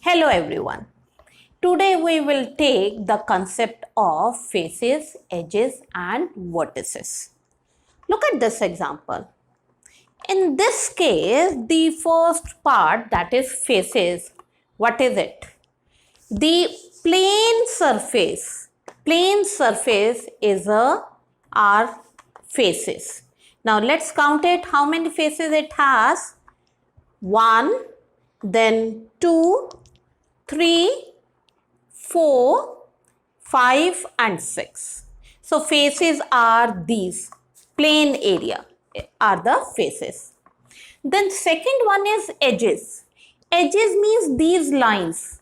Hello everyone. Today we will take the concept of faces, edges and vertices. Look at this example. In this case, the first part, that is faces, what is it? The plane surface is our faces. Now let's count it. How many faces it has? 1, then 2, 3, 4, 5 and 6. So faces are these. Plane area are the faces. Then second one is edges. Edges means these lines.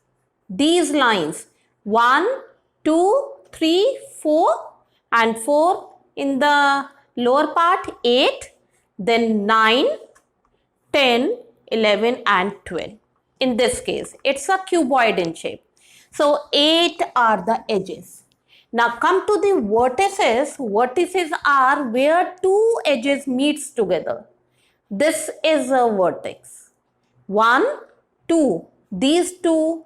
These lines. 1, 2, 3, 4 and 4 in the lower part 8, then 9, 10, 11 and 12. In this case, it's a cuboid in shape. So 8 are the edges. Now come to the vertices. Vertices are where two edges meets together. This is a vertex. 1, 2. These two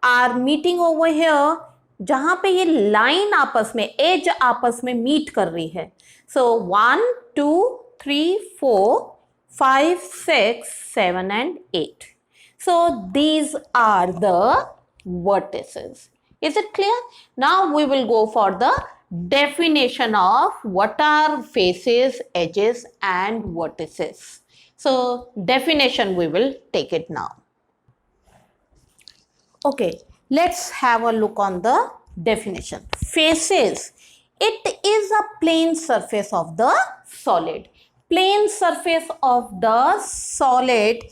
are meeting over here. जहां पे ये line आपस में as आपस में meet कर रही है. So 1, 2, 3, 4, 5, 6, 7 and 8. So these are the vertices. Is it clear? Now we will go for the definition of what are faces, edges and vertices. So definition we will take it now. Okay, let's have a look on the definition. Faces. It is a plane surface of the solid. Plane surface of the solid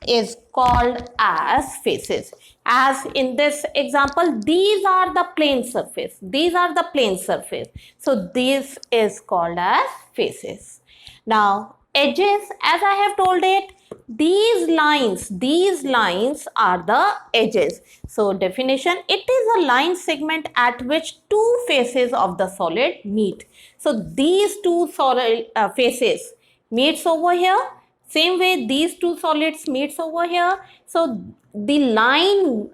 is called as faces. As in this example, these are the plane surface. These are the plane surface. So this is called as faces. Now edges, as I have told it, these lines are the edges. So definition, it is a line segment at which two faces of the solid meet. So these two solid faces meets over here. Same way these two solids meets over here. So the line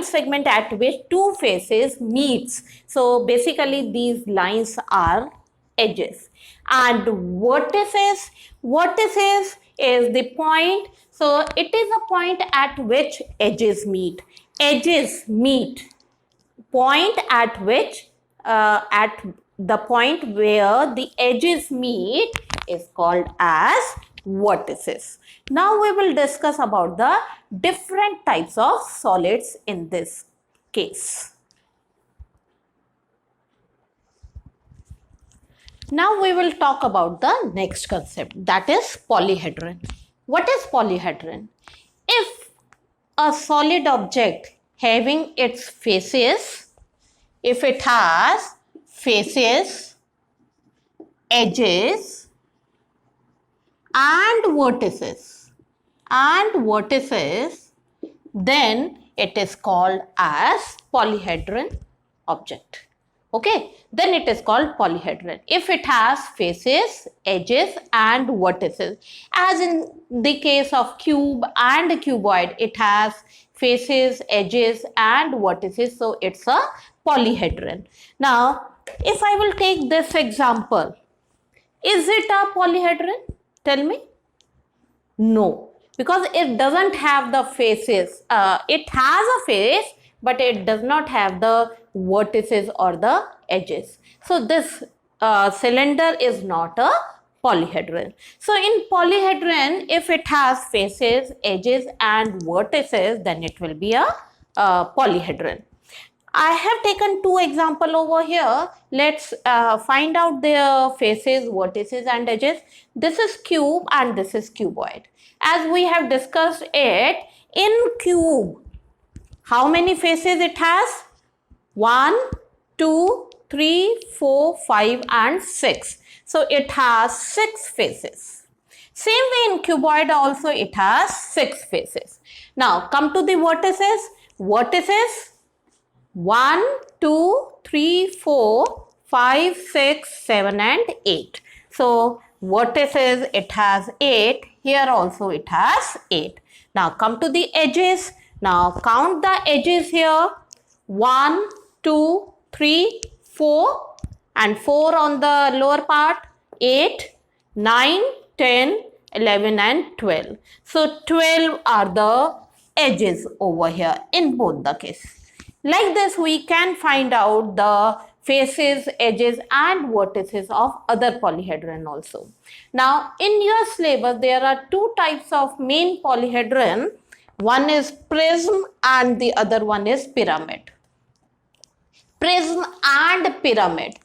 segment at which two faces meets. So basically these lines are edges. And vertices is the point. So it is a point at which edges meet. Edges meet. Point at which at the point where the edges meet is called as vertices. Now we will discuss about the different types of solids in this case. Now we will talk about the next concept, that is polyhedron. What is polyhedron? If a solid object having its faces, if it has faces, edges and vertices, then it is called as polyhedron object. Okay, then it is called polyhedron if it has faces, edges and vertices. As in the case of cube and cuboid, it has faces, edges and vertices, so it's a polyhedron. Now if I will take this example, is it a polyhedron? Tell me. No, because it doesn't have the faces. It has a face, but it does not have the vertices or the edges. So this cylinder is not a polyhedron. So in polyhedron, if it has faces, edges and vertices, then it will be a polyhedron. I have taken two examples over here. Let's find out their faces, vertices and edges. This is cube and this is cuboid. As we have discussed it, in cube, how many faces it has? 1, 2, 3, 4, 5 and 6. So it has 6 faces. Same way in cuboid also it has 6 faces. Now come to the vertices. Vertices 1, 2, 3, 4, 5, 6, 7 and 8. So vertices it has 8. Here also it has 8. Now come to the edges. Now count the edges here. 1, 2, 3, 4 and 4 on the lower part. 8, 9, 10, 11 and 12. So 12 are the edges over here in both the cases. Like this, we can find out the faces, edges and vertices of other polyhedron also. Now, in your syllabus, there are two types of main polyhedron. One is prism and the other one is pyramid. Prism and pyramid.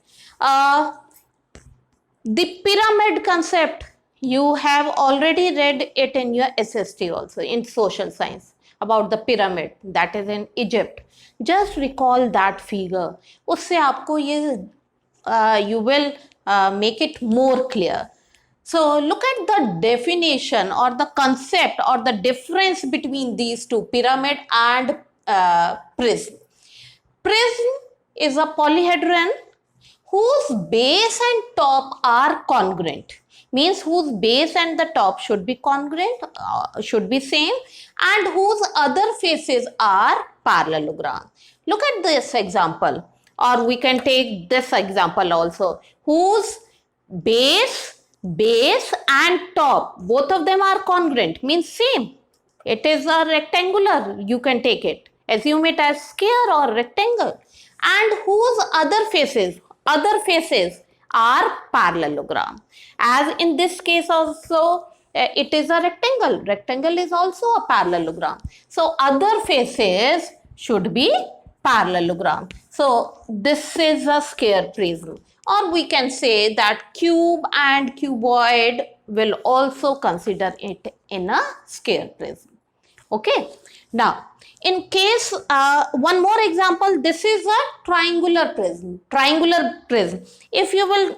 The pyramid concept, you have already read it in your SST also in social science about the pyramid that is in Egypt. Just recall that figure. उससे आपको ये you will make it more clear. So look at the definition or the concept or the difference between these two, pyramid and prism. Prism is a polyhedron whose base and top are congruent, means whose base and the top should be congruent, should be same, and whose other faces are parallelogram. Look at this example, or we can take this example also, whose base and top, both of them are congruent, means same. It is a rectangular, you can take it, assume it as square or rectangle, and whose other faces are parallelogram. As in this case also, it is a rectangle. Rectangle is also a parallelogram. So other faces should be parallelogram. So this is a square prism. Or we can say that cube and cuboid will also consider it in a square prism. Okay. Now, in case, one more example, this is a triangular prism. If you will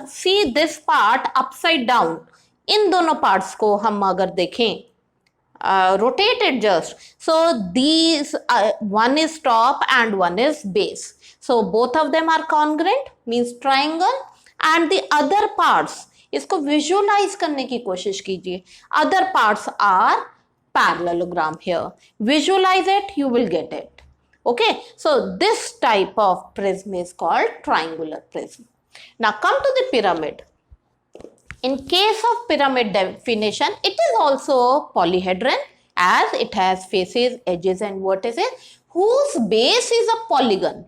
see this part upside down, इन दोनों parts को हम अगर देखें, rotate it just. So these, one is top and one is base. So both of them are congruent, means triangle, and the other parts, इसको visualize करने की कोशिश कीजिए. Other parts are parallelogram here. Visualize it, you will get it. Okay, so this type of prism is called triangular prism. Now come to the pyramid. In case of pyramid definition, it is also polyhedron as it has faces, edges and vertices whose base is a polygon.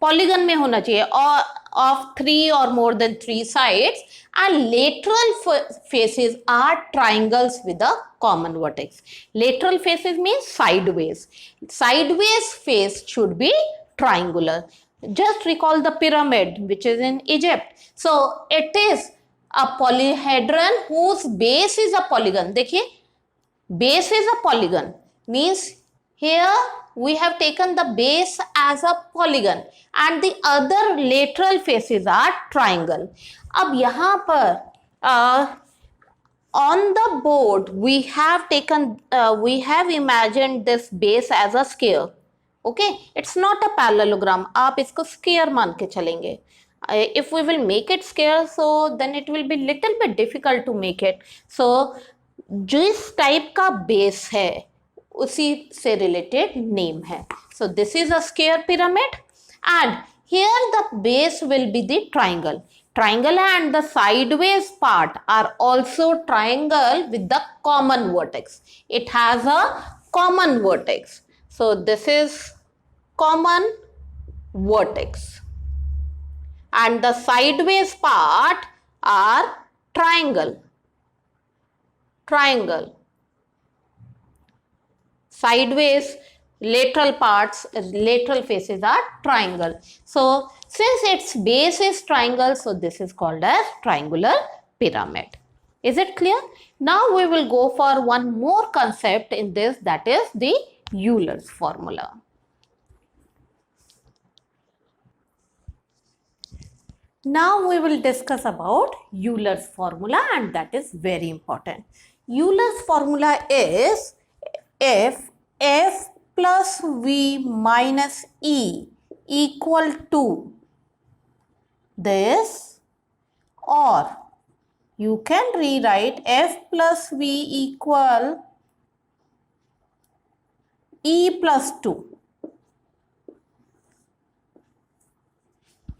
Polygon में होना चाहिए or of 3 or more than 3 sides, and lateral faces are triangles with a common vertex. Lateral faces means sideways. Sideways face should be triangular. Just recall the pyramid which is in Egypt. So it is a polyhedron whose base is a polygon. देखिए, base is a polygon means here we have taken the base as a polygon and the other lateral faces are triangle. अब यहाँ पर on the board we have taken, we have imagined this base as a square. Okay, it's not a parallelogram. आप इसको square मान के चलेंगे. If we will make it square, so then it will be little bit difficult to make it. So जिस type का base है उसी से related name है. So this is a square pyramid and here the base will be the triangle. Triangle and the sideways part are also triangle with the common vertex. It has a common vertex. So this is common vertex. And the sideways part are triangle. Sideways lateral parts, lateral faces are triangle. So since its base is triangle, so this is called as triangular pyramid. Is it clear? Now we will go for one more concept in this, that is the Euler's formula. Now we will discuss about Euler's formula, and that is very important. Euler's formula is if F plus V minus E equal to this, or you can rewrite F plus V equal E plus 2.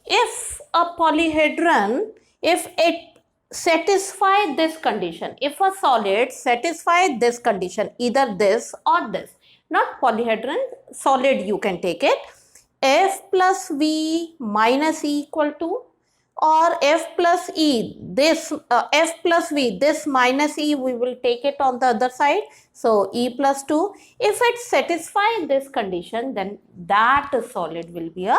If a polyhedron, if it satisfies this condition, if a solid satisfies this condition, either this or this, not polyhedron, solid you can take it, F plus V minus E equal to, or F plus E, this F plus V, this minus E, we will take it on the other side, so E plus 2. If it satisfies this condition, then that solid will be a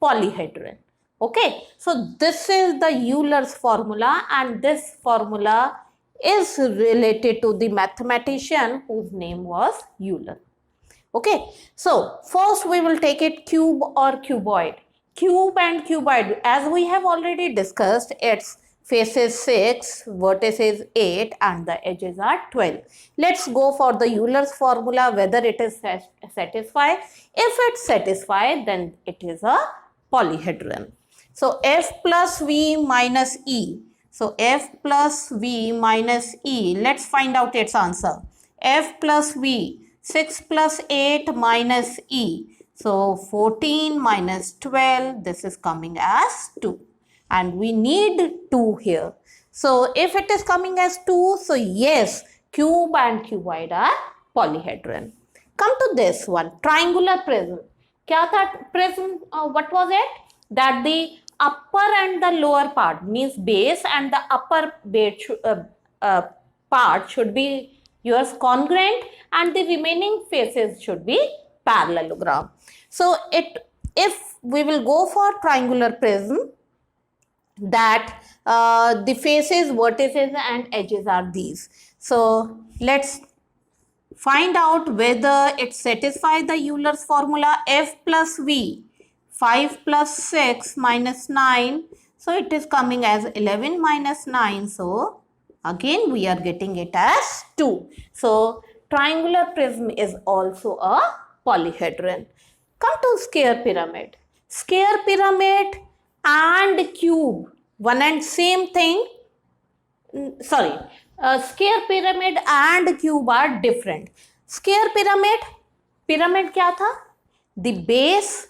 polyhedron. Okay, so this is the Euler's formula, and this formula is related to the mathematician whose name was Euler. Okay, so first we will take it cube or cuboid. Cube and cuboid, as we have already discussed, its faces 6, vertices 8 and the edges are 12. Let's go for the Euler's formula, whether it is satisfied. If it's satisfied, then it is a polyhedron. So F plus V minus E. So F plus V minus E. Let's find out its answer. F plus V, 6 plus 8 minus E. So 14 minus 12, this is coming as 2. And we need 2 here. So if it is coming as 2, so yes, cube and cuboid are polyhedron. Come to this one, triangular prism. Kya tha prism? What was it? That the upper and the lower part, means base and the upper part should be yours congruent and the remaining faces should be parallelogram. So if we will go for triangular prism, that the faces, vertices and edges are these. So let's find out whether it satisfies the Euler's formula. F plus V, 5 plus 6 minus 9, so it is coming as 11 minus 9, so again we are getting it as 2. So triangular prism is also a polyhedron. Come to square pyramid. Square pyramid and cube, one and same thing. Square pyramid and cube are different. Square pyramid kya tha? The base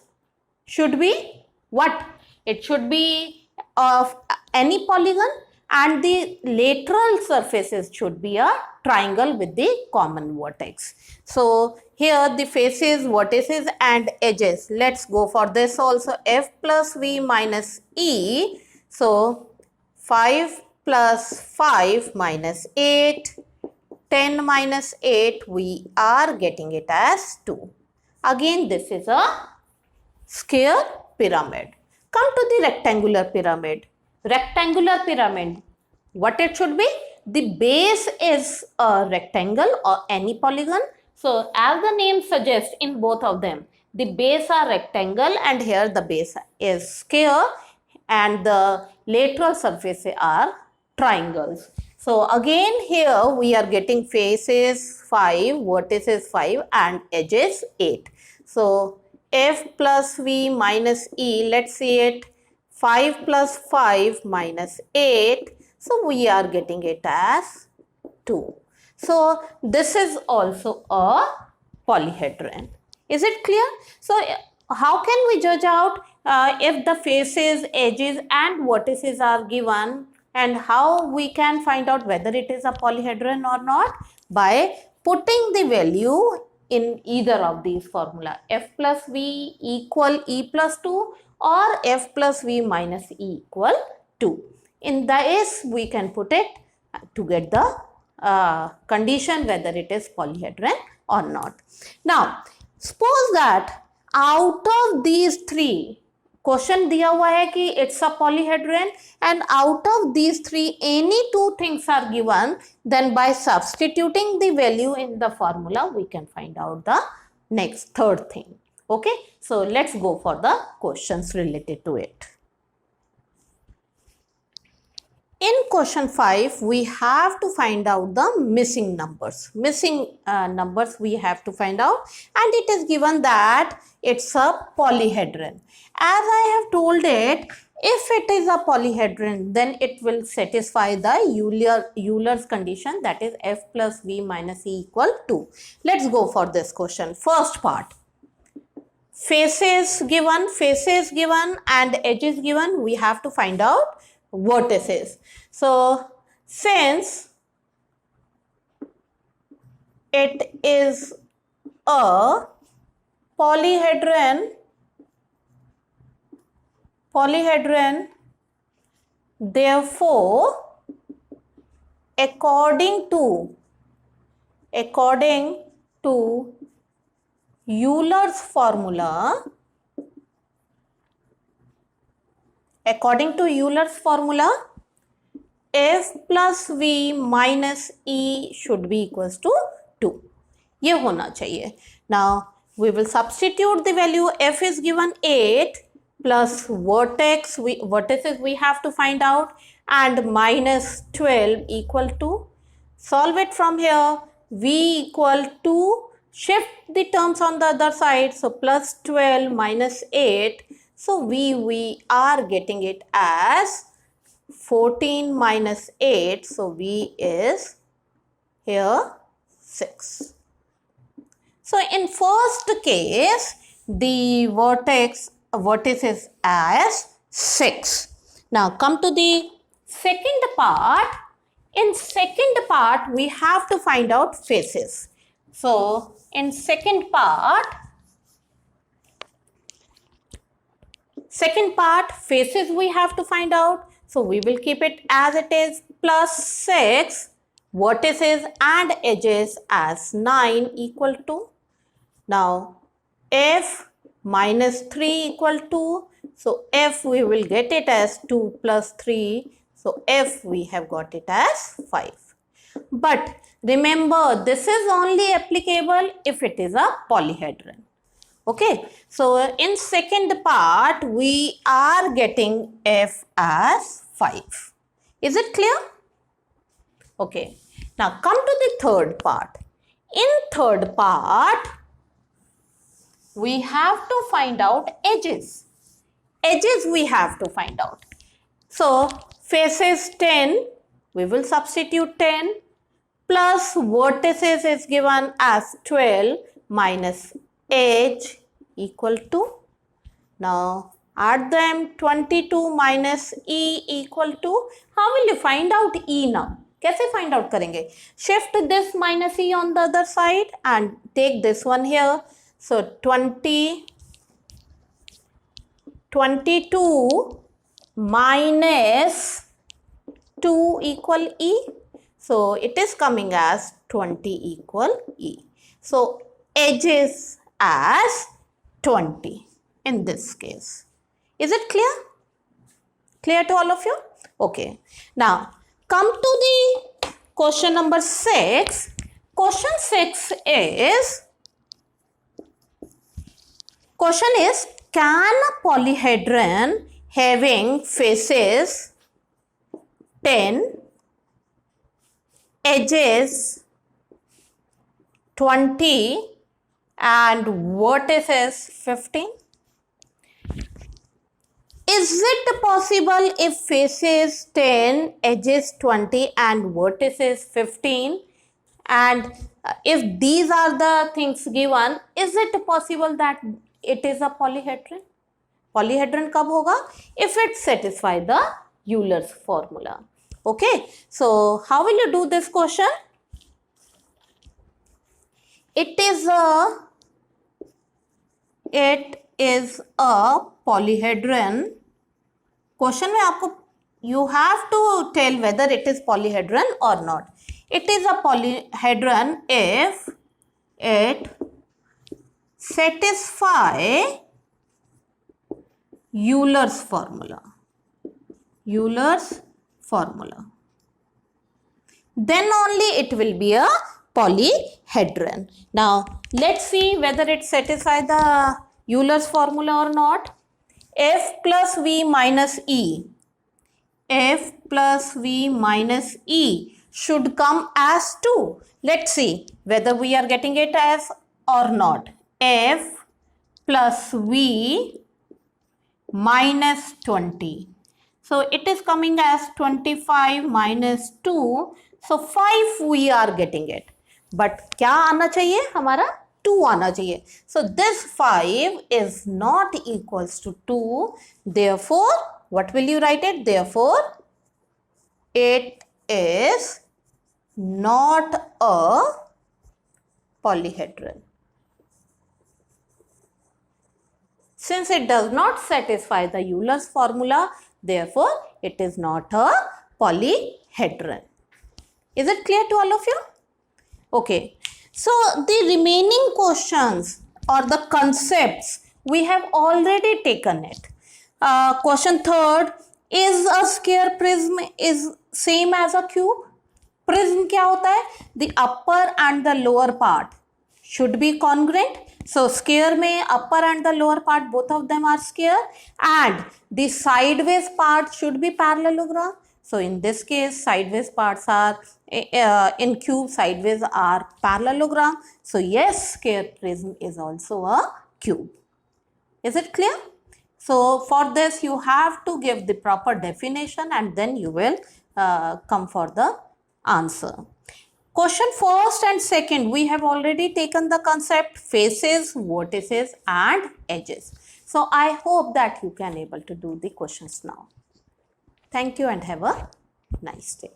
should be what? It should be of any polygon and the lateral surfaces should be a triangle with the common vertex. So here the faces, vertices and edges. Let's go for this also. F plus V minus E. So 5 plus 5 minus 8, 10 minus 8, we are getting it as 2. Again this is a square pyramid. Come to the rectangular pyramid. Rectangular pyramid, what it should be? The base is a rectangle or any polygon. So as the name suggests, in both of them, the base are rectangle and here the base is square and the lateral surfaces are triangles. So again here we are getting faces 5, vertices 5 and edges 8. So F plus V minus E, let's see it, 5 plus 5 minus 8, so we are getting it as 2. So this is also a polyhedron. Is it clear? So how can we judge out if the faces, edges and vertices are given, and how we can find out whether it is a polyhedron or not? By putting the value in either of these formula, F plus V equal E plus 2 or F plus V minus E equal 2. In this we can put it to get the condition whether it is polyhedron or not. Now suppose that out of these three, question दिया हुआ है कि it's a polyhedron and out of these three any two things are given, then by substituting the value in the formula we can find out the next third thing. Okay, so let's go for the questions related to it. in question 5, we have to find out the missing numbers. Missing numbers we have to find out, and it is given that it's a polyhedron. As I have told it, if it is a polyhedron, then it will satisfy the Euler's condition, that is f plus v minus e equal 2. Let's go for this question. First part. Faces given and edges given, we have to find out vertices. So since it is a polyhedron, therefore according to Euler's formula, f plus v minus e should be equals to 2. ये होना चाहिए. Now we will substitute the value. F is given 8 plus vertices we have to find out, and minus 12 equal to, solve it from here, v equal to, shift the terms on the other side, so plus 12 minus 8, so we are getting it as 14 minus 8, so v is here 6. So in first case, the vertex is as 6. Now come to the second part. In second part, we have to find out faces. So in second part, faces we have to find out. So we will keep it as it is, plus 6, vertices and edges as 9 equal to. Now f minus 3 equal to, so f we will get it as 2 plus 3, so f we have got it as 5. But remember, this is only applicable if it is a polyhedron. Okay, so in second part, we are getting f as 5. Is it clear? Okay, now come to the third part. In third part, we have to find out edges. Edges we have to find out. So faces 10, we will substitute 10, plus vertices is given as 12 minus edge equal to, now add them, 22 minus e equal to, how will you find out e now? कैसे find out करेंगे? Shift this minus e on the other side and take this one here. So 22 minus 2 equal e. So it is coming as 20 equal e. So edges as 20 in this case. Is it clear? Clear to all of you? Okay. Now come to the question number 6. Question 6 is, can a polyhedron having faces 10, edges 20 and vertices 15? Is it possible if faces 10, edges 20 and vertices 15, and if these are the things given, is it possible that it is a polyhedron? Polyhedron कब होगा? If it satisfies the Euler's formula. Okay, so how will you do this question? It is a polyhedron. Question में आपको, you have to tell whether it is polyhedron or not. It is a polyhedron if it satisfy Euler's formula. Then only it will be a polyhedron. Now let's see whether it satisfies the Euler's formula or not. F plus v minus e f plus v minus e should come as 2. Let's see whether we are getting it as or not. F plus v minus 20. So it is coming as 25 minus 2. So 5 we are getting it. But क्या आना चाहिए हमारा 2 आना चाहिए. So this 5 is not equals to 2. Therefore, what will you write it? Therefore, it is not a polyhedron. Since it does not satisfy the Euler's formula, therefore it is not a polyhedron. Is it clear to all of you? Okay. So the remaining questions or the concepts we have already taken it. Question third, is a square prism is same as a cube? Prism क्या होता है? The upper and the lower part should be congruent. So square में upper and the lower part, both of them are square, and the sideways part should be parallelogram. So in this case, sideways parts are in cube, sideways are parallelogram. So yes, square prism is also a cube. Is it clear? So for this you have to give the proper definition and then you will come for the answer. Question first and second, we have already taken the concept faces, vertices and edges. So I hope that you can able to do the questions now. Thank you and have a nice day.